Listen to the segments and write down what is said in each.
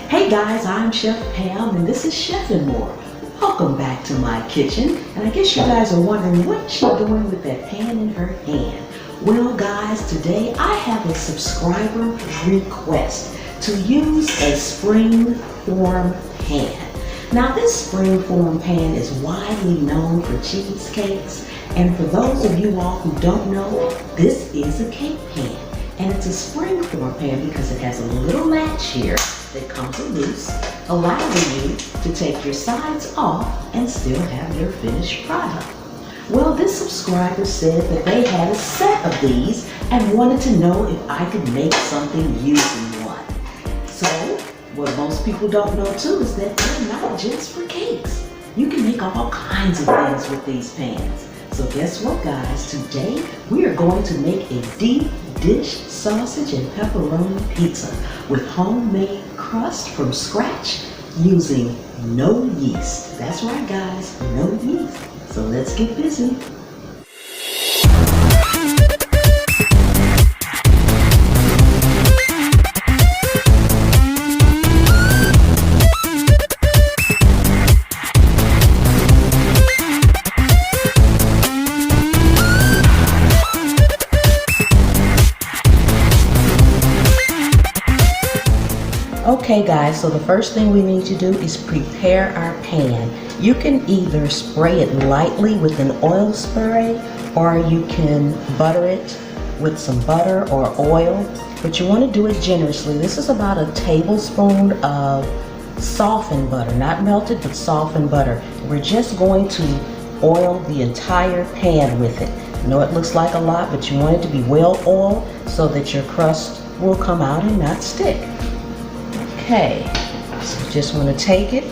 Hey guys, I'm Chef Pam and this is Chef and More. Welcome back to my kitchen. And I guess you guys are wondering what she's doing with that pan in her hand. Well guys, today I have a subscriber request to use a spring-form pan. Now this spring-form pan is widely known for cheesecakes, and for those of you all who don't know, this is a cake pan. And it's a spring-form pan because it has a little latch here that comes loose, allowing you to take your sides off and still have your finished product. Well, this subscriber said that they had a set of these and wanted to know if I could make something using one. So, what most people don't know too is that they're not just for cakes. You can make all kinds of things with these pans. So guess what guys, today we are going to make a deep dish sausage and pepperoni pizza with homemade crust from scratch using no yeast. That's right guys, no yeast. So let's get busy. Okay guys, so the first thing we need to do is prepare our pan. You can either spray it lightly with an oil spray, or you can butter it with some butter or oil, but you want to do it generously. This is about a tablespoon of softened butter, not melted, but softened butter. We're just going to oil the entire pan with it. I know it looks like a lot, but you want it to be well oiled so that your crust will come out and not stick. Okay, so you just want to take it,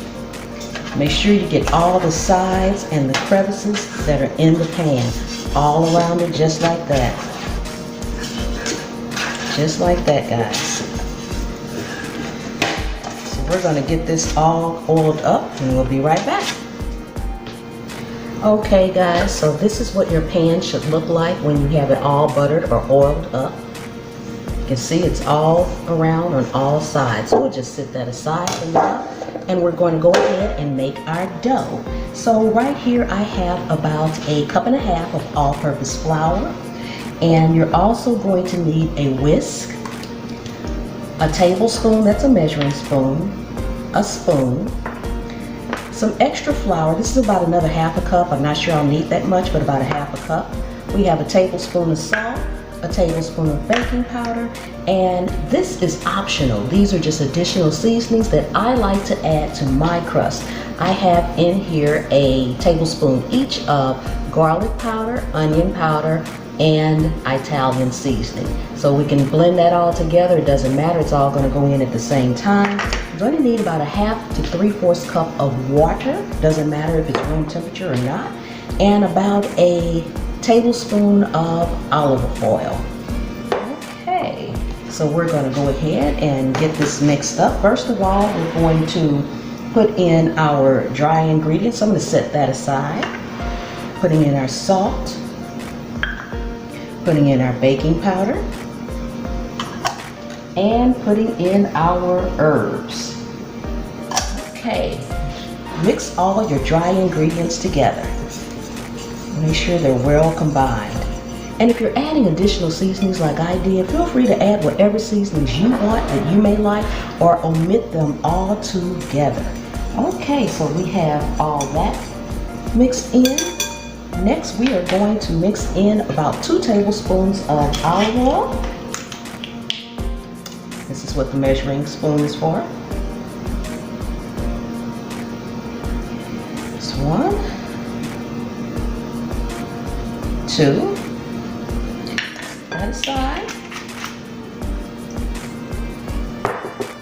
make sure you get all the sides and the crevices that are in the pan, all around it, just like that. Just like that, guys. So we're going to get this all oiled up and we'll be right back. Okay guys, so this is what your pan should look like when you have it all buttered or oiled up. You can see it's all around on all sides. So we'll just set that aside for now, and we're going to go ahead and make our dough. So right here I have about a cup and a half of all-purpose flour, and you're also going to need a whisk, a tablespoon, that's a measuring spoon, a spoon, some extra flour. This is about another half a cup. I'm not sure I'll need that much, but about a half a cup. We have a tablespoon of salt, a tablespoon of baking powder, and this is optional. These are just additional seasonings that I like to add to my crust. I have in here a tablespoon each of garlic powder, onion powder, and Italian seasoning. So we can blend that all together. It doesn't matter, it's all going to go in at the same time. You're going to need about a 1/2 to 3/4 cup of water. Doesn't matter if it's room temperature or not. And about a tablespoon of olive oil. Okay, so we're going to go ahead and get this mixed up. First of all, we're going to put in our dry ingredients. I'm going to set that aside. Putting in our salt, putting in our baking powder, and putting in our herbs. Okay, mix all your dry ingredients together. Make sure they're well combined. And if you're adding additional seasonings like I did, feel free to add whatever seasonings you want that you may like, or omit them all together. Okay, so we have all that mixed in. Next, we are going to mix in about 2 tablespoons of olive oil. This is what the measuring spoon is for. This one. 2, that aside,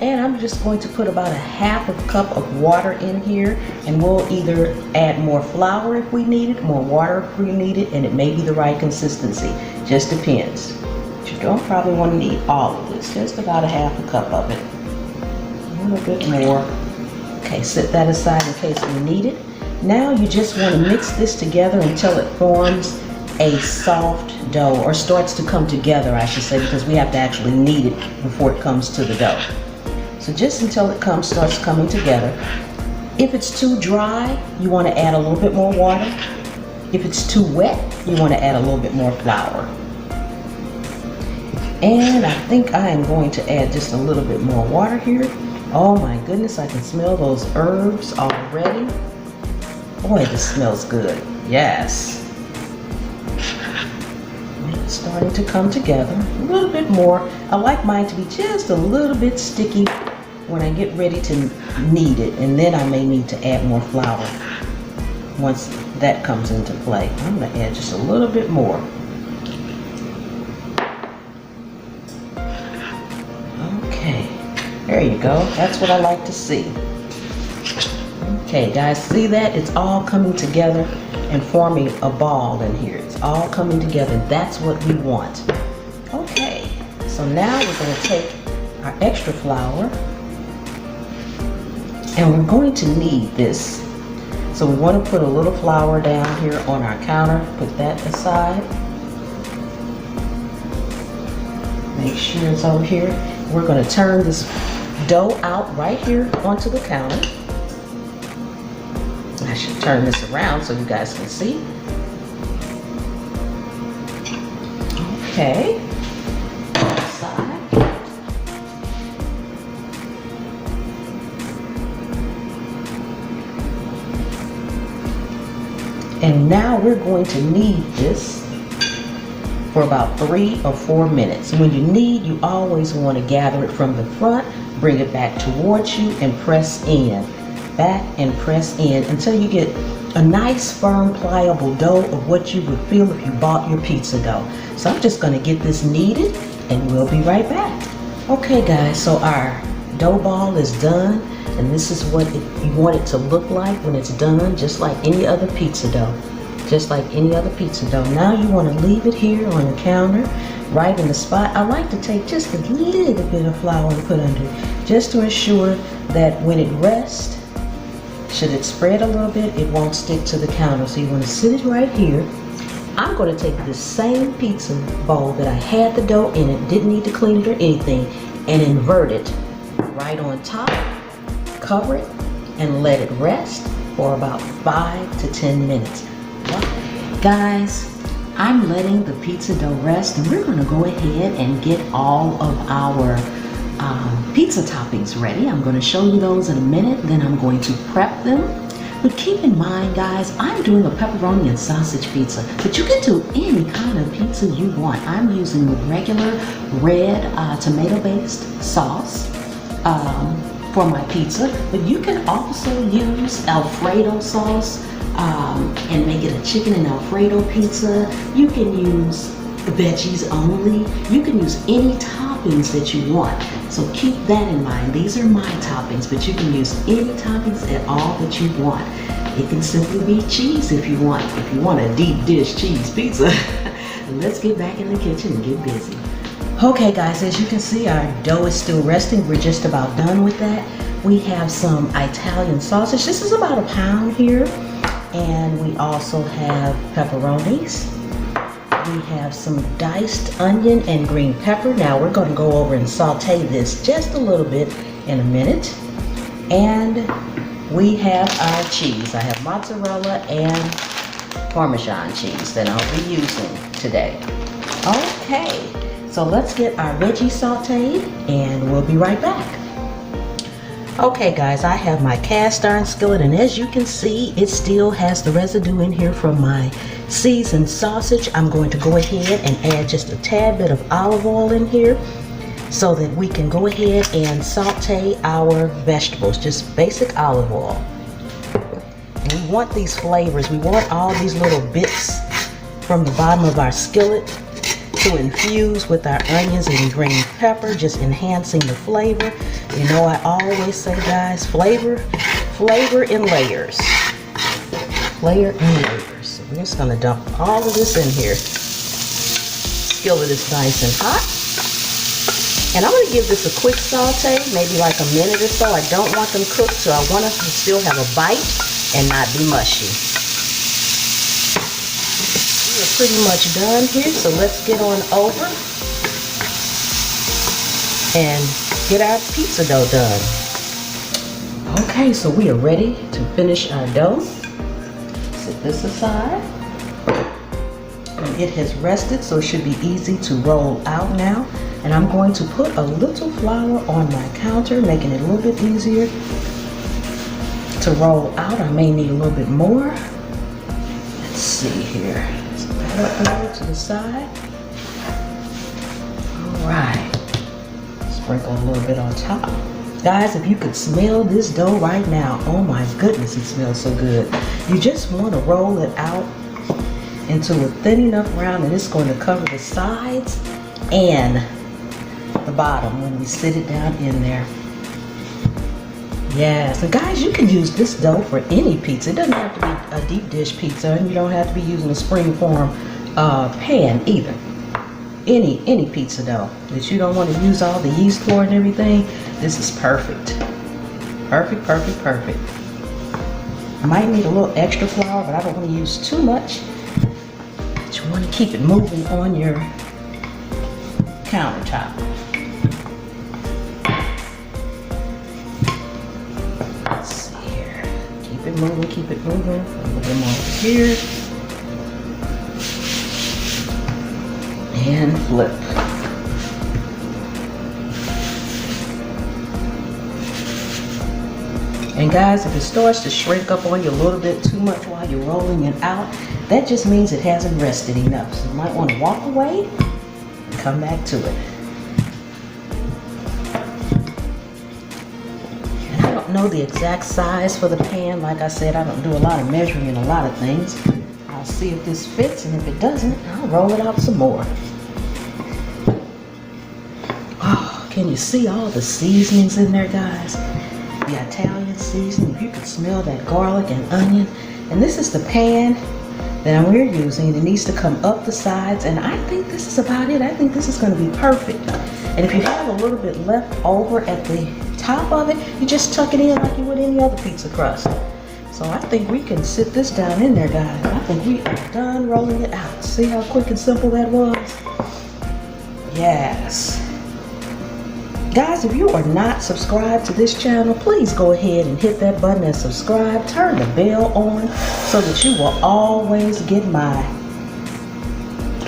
and I'm just going to put about a 1/2 cup of water in here, and we'll either add more flour if we need it, more water if we need it, and it may be the right consistency, just depends. But you don't probably want to need all of this, just about a 1/2 cup of it, a little bit more. Okay, set that aside in case we need it. Now you just want to mix this together until it forms a soft dough, or starts to come together I should say, because we have to actually knead it before it comes to the dough. So just until it starts coming together. If it's too dry, you want to add a little bit more water. If it's too wet, you want to add a little bit more flour. And I think I am going to add just a little bit more water here. Oh my goodness, I can smell those herbs already. Boy, this smells good. Yes. It's starting to come together a little bit more. I like mine to be just a little bit sticky when I get ready to knead it, and then I may need to add more flour once that comes into play. I'm going to add just a little bit more. Okay, there you go. That's what I like to see. Okay guys, see that? It's all coming together and forming a ball in here. It's all coming together. That's what we want. Okay, so now we're going to take our extra flour and we're going to knead this. So we want to put a little flour down here on our counter. Put that aside. Make sure it's over here. We're going to turn this dough out right here onto the counter. I should turn this around so you guys can see. Okay. And now we're going to knead this for about 3 or 4 minutes. When you knead, you always want to gather it from the front, bring it back towards you, and press in. Back and press in until you get a nice, firm, pliable dough of what you would feel if you bought your pizza dough. So I'm just going to get this kneaded and we'll be right back. Okay guys, so our dough ball is done. And this is what you want it to look like when it's done, just like any other pizza dough. Just like any other pizza dough. Now you want to leave it here on the counter, right in the spot. I like to take just a little bit of flour and put under it, just to ensure that when it rests, should it spread a little bit, it won't stick to the counter. So you want to sit it right here. I'm going to take this same pizza bowl that I had the dough in it, didn't need to clean it or anything, and invert it right on top. Cover it and let it rest for about 5 to 10 minutes. Guys, I'm letting the pizza dough rest and we're going to go ahead and get all of our pizza toppings ready. I'm going to show you those in a minute, then I'm going to prep them. But keep in mind guys, I'm doing a pepperoni and sausage pizza, but you can do any kind of pizza you want. I'm using regular red tomato-based sauce for my pizza, but you can also use Alfredo sauce and make it a chicken and Alfredo pizza. You can use veggies only. You can use any toppings that you want. So keep that in mind. These are my toppings, but you can use any toppings at all that you want. It can simply be cheese if you want. If you want a deep dish cheese pizza. Let's get back in the kitchen and get busy. Okay guys, as you can see, our dough is still resting. We're just about done with that. We have some Italian sausage. This is about a pound here. And we also have pepperonis. We have some diced onion and green pepper. Now we're going to go over and saute this just a little bit in a minute. And we have our cheese. I have mozzarella and Parmesan cheese that I'll be using today. Okay. So let's get our veggies sauteed and we'll be right back. Okay guys, I have my cast iron skillet and as you can see, it still has the residue in here from my seasoned sausage. I'm going to go ahead and add just a tad bit of olive oil in here so that we can go ahead and saute our vegetables, just basic olive oil. And we want these flavors, we want all these little bits from the bottom of our skillet to infuse with our onions and green pepper, just enhancing the flavor. You know, I always say guys, flavor in layers. Flavor in layers. So we're just gonna dump all of this in here. Skillet is nice and hot. And I'm gonna give this a quick saute, maybe like a minute or so. I don't want them cooked, so I want us to still have a bite and not be mushy. We're pretty much done here, so let's get on over and get our pizza dough done. Okay, so we are ready to finish our dough. Set this aside. And it has rested, so it should be easy to roll out now. And I'm going to put a little flour on my counter, making it a little bit easier to roll out. I may need a little bit more. Let's see here. Set that up over to the side. All right. Sprinkle a little bit on top. Guys, if you could smell this dough right now, oh my goodness, it smells so good. You just want to roll it out into a thin enough round, and it's going to cover the sides and the bottom when we sit it down in there. Yes, and guys, you can use this dough for any pizza. It doesn't have to be a deep dish pizza, and you don't have to be using a springform pan either. Any pizza dough that you don't want to use all the yeast for and everything, this is perfect. Perfect, perfect, perfect. I might need a little extra flour, but I don't want to use too much. But you want to keep it moving on your countertop. Let's see here. Keep it moving, keep it moving. A little bit more here. And flip. And guys, if it starts to shrink up on you a little bit too much while you're rolling it out, that just means it hasn't rested enough. So you might want to walk away and come back to it. And I don't know the exact size for the pan. Like I said, I don't do a lot of measuring in a lot of things. I'll see if this fits, and if it doesn't, I'll roll it out some more. Oh, can you see all the seasonings in there, guys? The Italian seasoning, if you could smell that garlic and onion. And this is the pan that we're using. It needs to come up the sides, and I think this is about it. I think this is going to be perfect. And if you have a little bit left over at the top of it, you just tuck it in like you would any other pizza crust. So I think we can sit this down in there, guys. I think we are done rolling it out. See how quick and simple that was? Yes. Guys, if you are not subscribed to this channel, please go ahead and hit that button and subscribe. Turn the bell on so that you will always get my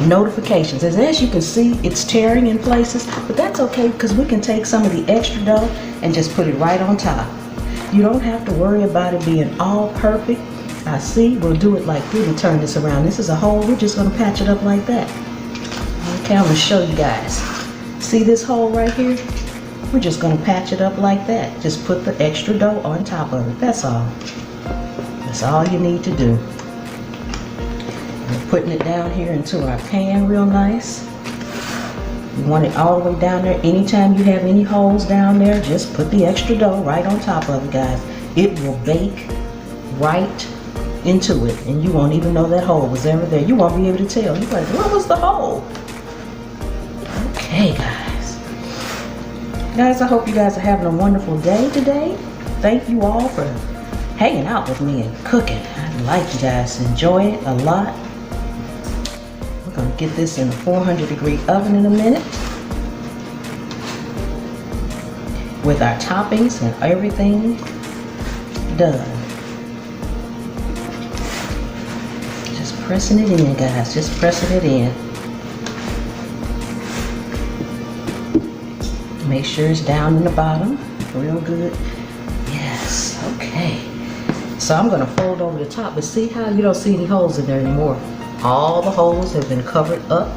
notifications. As you can see, it's tearing in places, but that's okay because we can take some of the extra dough and just put it right on top. You don't have to worry about it being all perfect. I see, we'll do it like this and turn this around. This is a hole, we're just gonna patch it up like that. Okay, I'm gonna show you guys. See this hole right here? We're just gonna patch it up like that. Just put the extra dough on top of it, that's all. That's all you need to do. We're putting it down here into our pan real nice. You want it all the way down there. Anytime you have any holes down there, just put the extra dough right on top of it, guys. It will bake right into it, and you won't even know that hole was ever there. You won't be able to tell. You're like, where was the hole? Okay, guys. Guys, I hope you guys are having a wonderful day today. Thank you all for hanging out with me and cooking. I'd like you guys to enjoy it a lot. We're gonna get this in a 400-degree oven in a minute with our toppings and everything done. Just pressing it in, guys, just pressing it in. Make sure it's down in the bottom, real good. Yes, okay. So I'm gonna fold over the top, but see how you don't see any holes in there anymore. All the holes have been covered up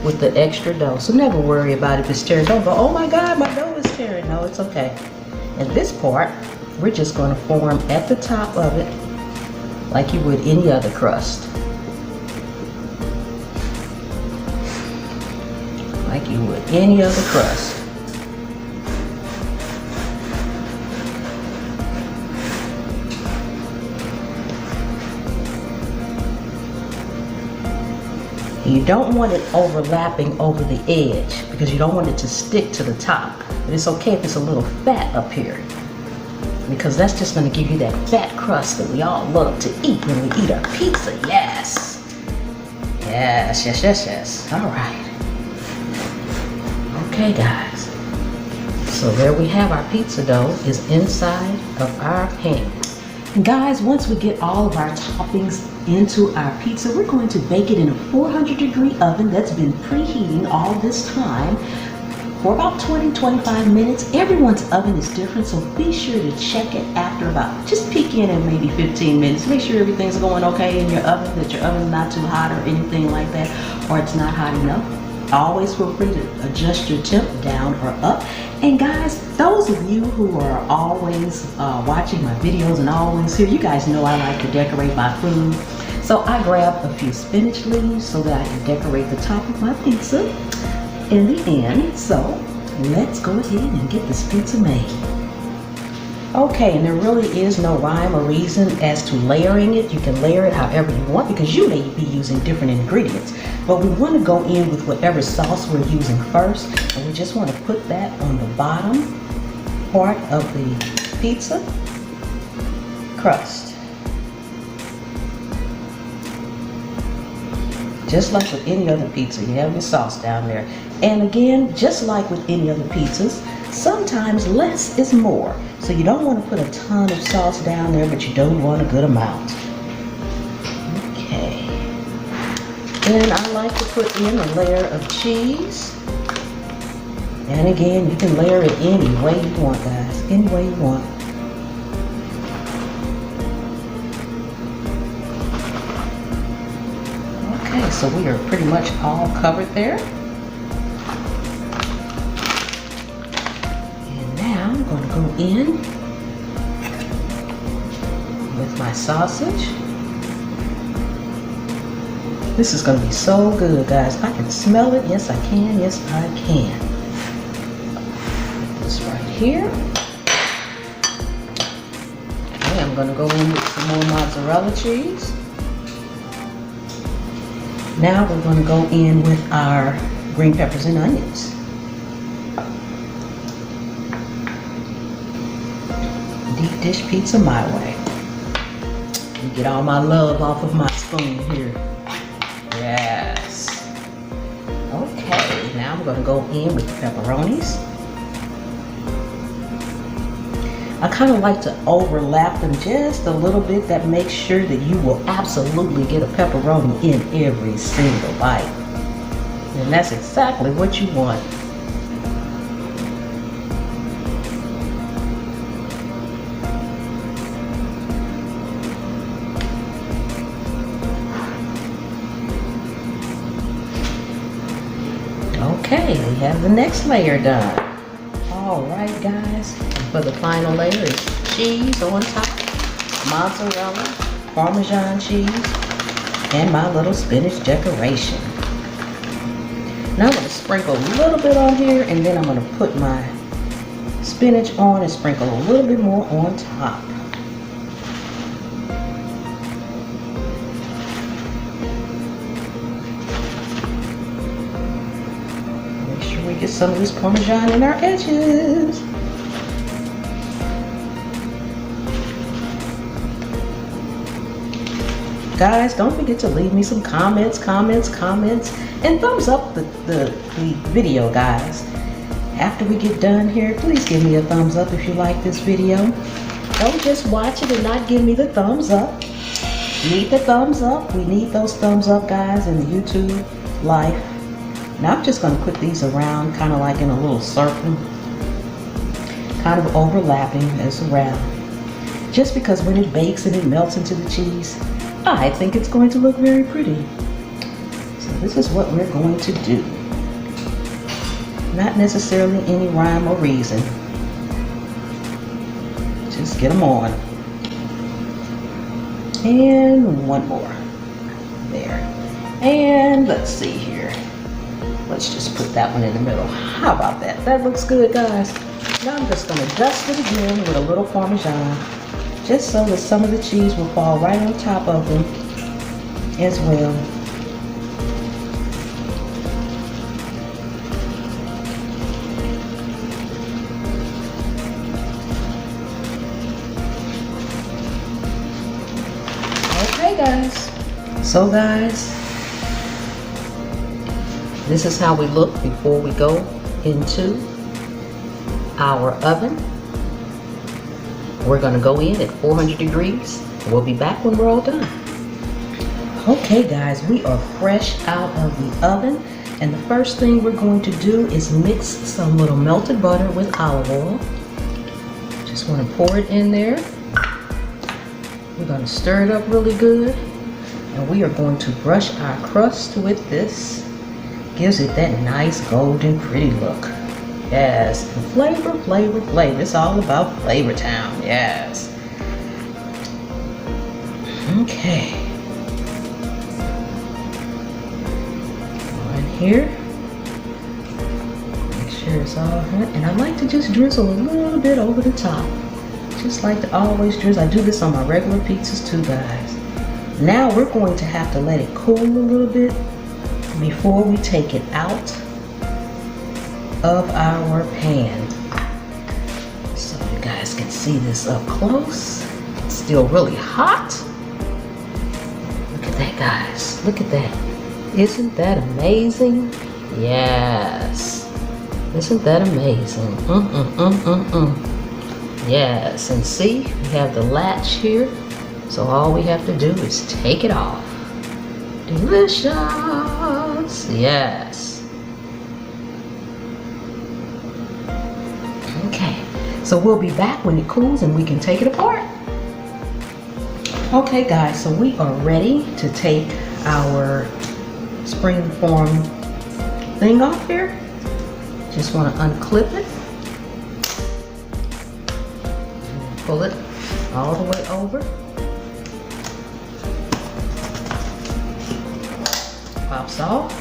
with the extra dough. So never worry about if it's tearing. Don't go, oh my God, my dough is tearing. No, it's okay. And this part, we're just gonna form at the top of it like you would any other crust. Like you would any other crust. You don't want it overlapping over the edge because you don't want it to stick to the top. But it's okay if it's a little fat up here because that's just going to give you that fat crust that we all love to eat when we eat our pizza. Yes. Yes, yes, yes, yes. All right. Okay, guys. So there we have our pizza dough is inside of our pan. And guys, once we get all of our toppings into our pizza, we're going to bake it in a 400-degree oven that's been preheating all this time for about 20-25 minutes. Everyone's oven is different, so be sure to check it after just peek in maybe 15 minutes. Make sure everything's going okay in your oven, that your oven's not too hot or anything like that, or it's not hot enough. Always feel free to adjust your temp down or up. And guys, those of you who are always watching my videos and always here, you guys know I like to decorate my food. So I grabbed a few spinach leaves so that I can decorate the top of my pizza in the end. So let's go ahead and get this pizza made. Okay, and there really is no rhyme or reason as to layering it. You can layer it however you want because you may be using different ingredients. But we want to go in with whatever sauce we're using first. And we just want to put that on the bottom part of the pizza crust. Just like with any other pizza, you have your sauce down there. And again, just like with any other pizzas, sometimes less is more. So you don't want to put a ton of sauce down there, but you don't want a good amount. Okay. And I like to put in a layer of cheese. And again, you can layer it any way you want, guys. Any way you want. Okay, so we are pretty much all covered there. I'm going to go in with my sausage. This is going to be so good, guys. I can smell it. Yes, I can. Yes, I can. Put this right here. Okay, I'm going to go in with some more mozzarella cheese. Now we're going to go in with our green peppers and onions. Deep dish pizza my way. You get all my love off of my spoon here. Yes. Okay, now I'm going to go in with the pepperonis. I kind of like to overlap them just a little bit. That makes sure that you will absolutely get a pepperoni in every single bite. And that's exactly what you want. Okay, we have the next layer done. All right, guys. For the final layer is cheese on top, mozzarella, Parmesan cheese, and my little spinach decoration. Now I'm going to sprinkle a little bit on here, and then I'm going to put my spinach on and sprinkle a little bit more on top. We get some of this Parmesan in our edges. Guys, don't forget to leave me some comments, and thumbs up the video, guys. After we get done here, please give me a thumbs up if you like this video. Don't just watch it and not give me the thumbs up. Need the thumbs up. We need those thumbs up, guys, in the YouTube life. Now I'm just going to put these around kind of like in a little circle, kind of overlapping as around. Just because when it bakes and it melts into the cheese, I think it's going to look very pretty. So this is what we're going to do. Not necessarily any rhyme or reason. Just get them on. And one more. There. And let's see here. Let's just put that one in the middle. How about that? That looks good, guys. Now I'm just going to dust it again with a little Parmesan, just so that some of the cheese will fall right on top of them as well. Okay, guys. So, guys, this is how we look before we go into our oven. We're gonna go in at 400 degrees. We'll be back when we're all done. Okay guys, we are fresh out of the oven, and the first thing we're going to do is mix some little melted butter with olive oil. Just want to pour it in there. We're going to stir it up really good, and we are going to brush our crust with this. Gives it that nice golden pretty look. Yes, and flavor, flavor, flavor. It's all about Flavor Town. Yes. Okay. Here, make sure it's all hot, and I like to just drizzle a little bit over the top, just like to always drizzle. I do this on my regular pizzas too, guys. Now we're going to have to let it cool a little bit before we take it out of our pan, so you guys can see this up close. It's still really hot. Look at that, guys. Look at that. Isn't that amazing? Yes. Isn't that amazing? Yes, and see, we have the latch here, so all we have to do is take it off. Delicious. Yes. Okay, so we'll be back when it cools and we can take it apart. Okay guys, so we are ready to take our spring form thing off here. Just want to unclip it, pull it all the way over, pops off.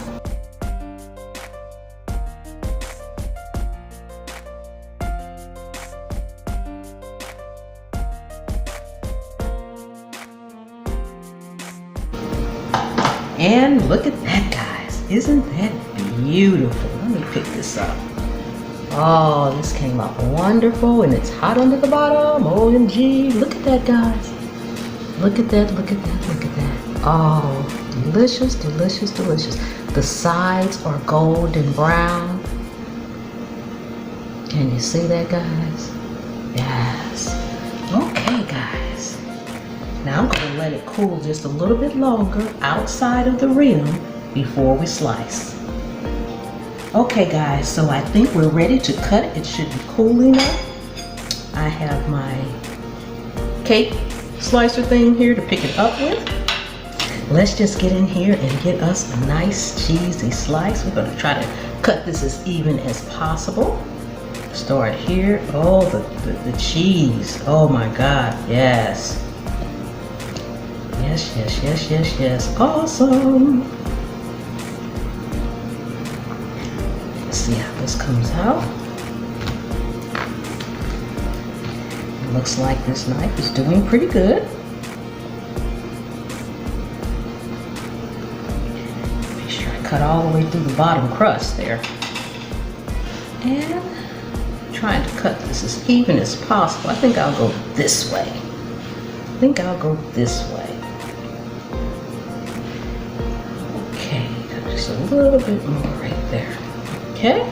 And look at that, guys. Isn't that beautiful? Let me pick this up. Oh, this came out wonderful, and it's hot under the bottom. OMG. Look at that, guys. Look at that, look at that, look at that. Oh, delicious, delicious, delicious. The sides are golden brown. Can you see that, guys? Yes. Okay, guys. Now I'm going to let it cool just a little bit longer outside of the rim before we slice. Okay guys, so I think we're ready to cut it. It should be cooling up. I have my cake slicer thing here to pick it up with. Let's just get in here and get us a nice cheesy slice. We're going to try to cut this as even as possible. Start here. Oh, the cheese. Oh my God, yes. Yes, yes, yes, yes, yes. Awesome. Let's see how this comes out. It looks like this knife is doing pretty good. Make sure I cut all the way through the bottom crust there. And trying to cut this as even as possible. I think I'll go this way. I think I'll go this way. Just a little bit more right there. Okay.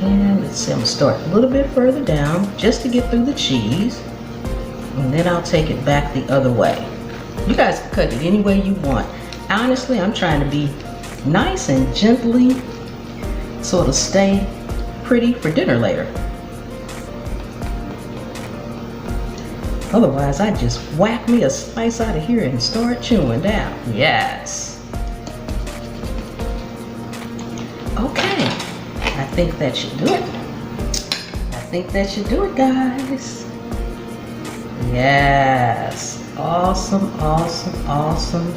And let's see, I'm gonna start a little bit further down just to get through the cheese. And then I'll take it back the other way. You guys can cut it any way you want. Honestly, I'm trying to be nice and gently sort of stay pretty for dinner later. Otherwise, I just whack me a slice out of here and start chewing down. Yes. Okay, I think that should do it. I think that should do it, guys. Yes, awesome, awesome, awesome.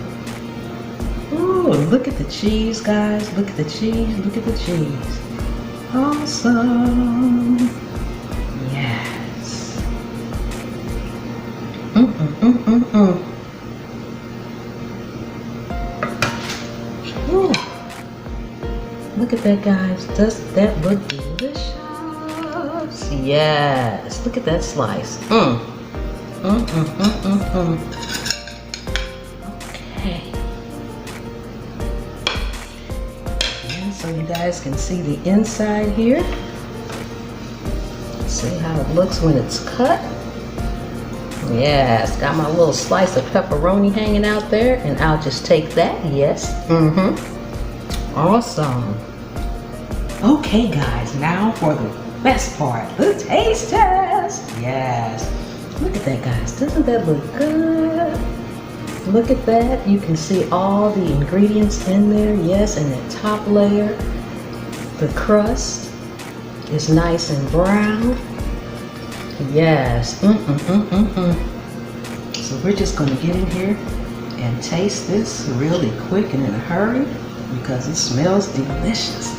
Ooh, look at the cheese, guys. Look at the cheese, look at the cheese. Awesome. Yes. Ooh. Look at that, guys. Does that look delicious? Yes. Look at that slice. Okay. And so you guys can see the inside here. See how it looks when it's cut? Yes, got my little slice of pepperoni hanging out there, and I'll just take that. Yes. Awesome. Okay, guys, now for the best part, the taste test. Yes. Look at that, guys. Doesn't that look good? Look at that. You can see all the ingredients in there. Yes, and that top layer, the crust is nice and brown. Yes. So we're just going to get in here and taste this really quick and in a hurry because it smells delicious.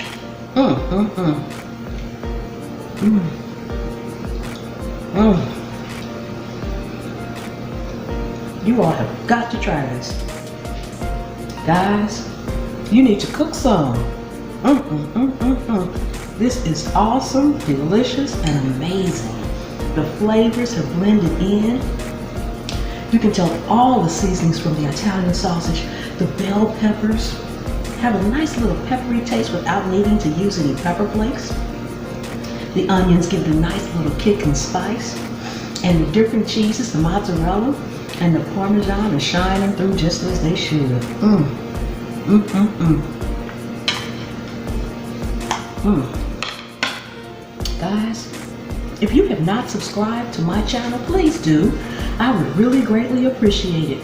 You all have got to try this. Guys, you need to cook some. This is awesome, delicious, and amazing. The flavors have blended in. You can tell all the seasonings from the Italian sausage, the bell peppers, have a nice little peppery taste without needing to use any pepper flakes. The onions give the nice little kick and spice. And the different cheeses, the mozzarella and the Parmesan are shining through just as they should. Guys, if you have not subscribed to my channel, please do. I would really greatly appreciate it.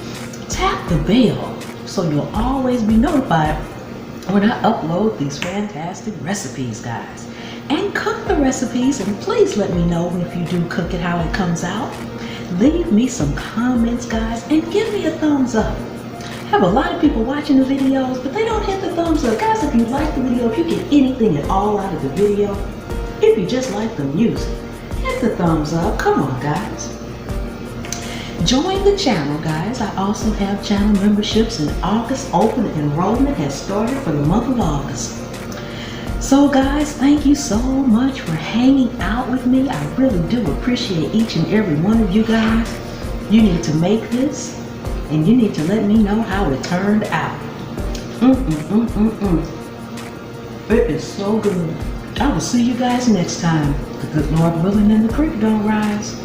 Tap the bell so you'll always be notified when I upload these fantastic recipes, guys. And cook the recipes, and please let me know if you do cook it, how it comes out. Leave me some comments, guys, and give me a thumbs up. I have a lot of people watching the videos, but they don't hit the thumbs up. Guys, if you like the video, if you get anything at all out of the video, if you just like the music, hit the thumbs up. Come on, guys. Join the channel, guys. I also have channel memberships in August. Open enrollment has started for the month of August. So guys, thank you so much for hanging out with me. I really do appreciate each and every one of you guys. You need to make this, and you need to let me know how it turned out. It is so good. I will see you guys next time. The good Lord willing and the creek don't rise.